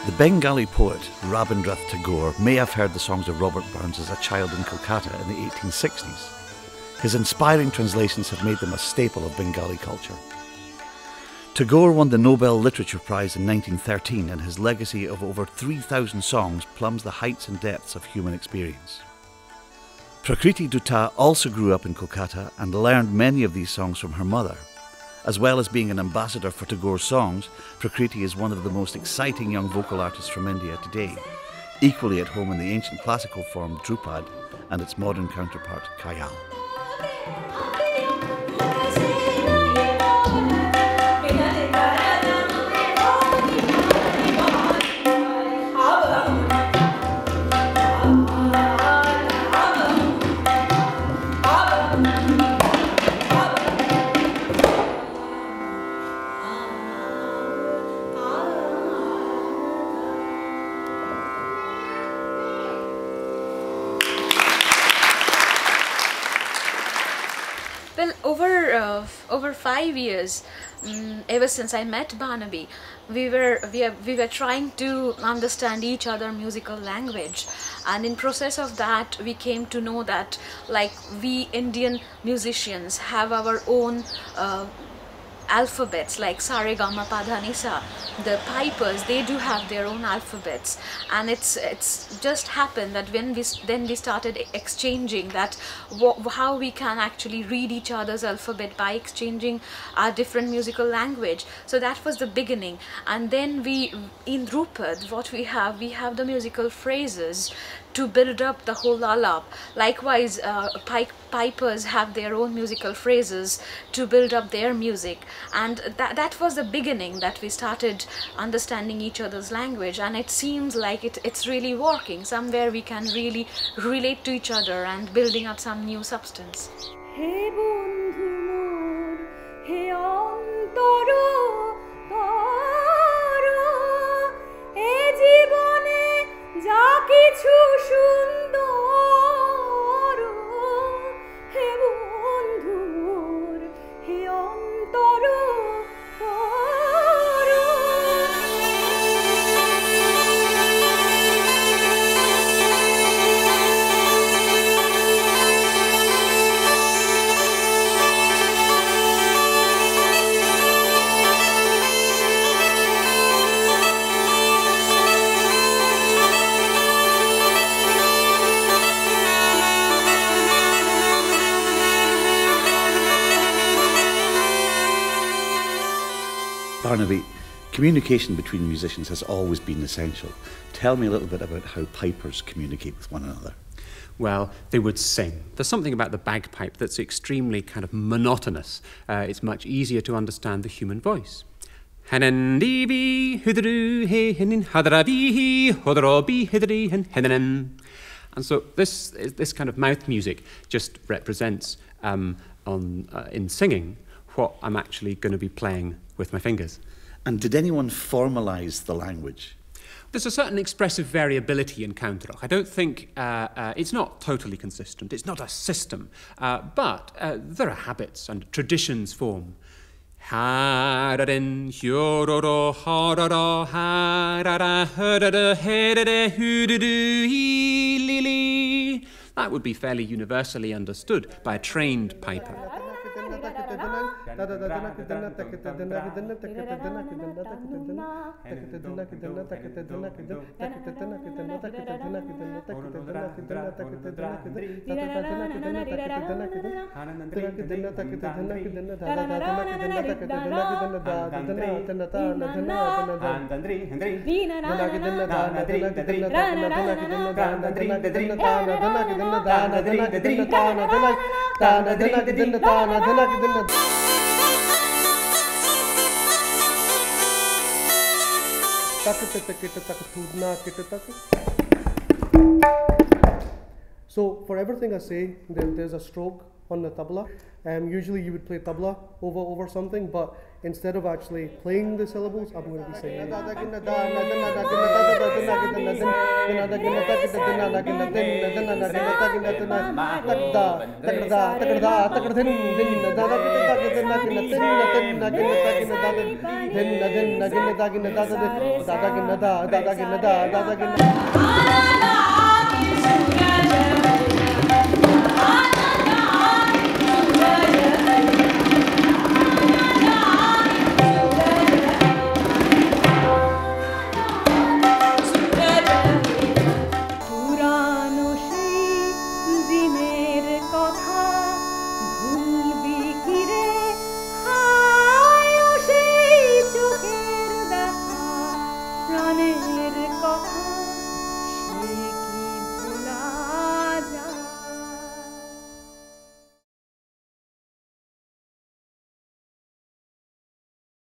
The Bengali poet Rabindranath Tagore may have heard the songs of Robert Burns as a child in Kolkata in the 1860s. His inspiring translations have made them a staple of Bengali culture. Tagore won the Nobel Literature Prize in 1913, and his legacy of over 3,000 songs plumbs the heights and depths of human experience. Prakriti Dutta also grew up in Kolkata and learned many of these songs from her mother. As well as being an ambassador for Tagore's songs, Prakriti is one of the most exciting young vocal artists from India today, equally at home in the ancient classical form dhrupad and its modern counterpart khayal. Well, over 5 years, ever since I met Barnaby, we were trying to understand each other musical language, and in process of that we came to know that, like, we Indian musicians have our own alphabets, like sa re ga ma pa dha ni sa. The pipers, they do have their own alphabets, and it's just happened that when we started exchanging that how we can actually read each other's alphabet by exchanging our different musical language. So that was the beginning, and then we, in dhrupad, what we have the musical phrases to build up the whole alap. Likewise, pipers have their own musical phrases to build up their music, and that was the beginning that we started understanding each other's language, and it seems like it's really working. Somewhere we can really relate to each other and building up some new substance. Hey bondhu mor, hey antaro taro, e jibone ja kichu sundor, he bondhu mor, he antaro taro. Barnaby, communication between musicians has always been essential. Tell me a little bit about how pipers communicate with one another. Well, they would sing. There's something about the bagpipe that's extremely kind of monotonous. It's much easier to understand the human voice. And so this kind of mouth music just represents, in singing, what I'm actually going to be playing with my fingers. And did anyone formalise the language? There's a certain expressive variability in counterrock. I don't think it's not totally consistent. It's not a system, but there are habits and traditions form. That would be fairly universally understood by a trained piper. So for everything I say, there's a stroke, on the tabla. Usually you would play tabla over something, but instead of actually playing the syllables, I'm going to be singing.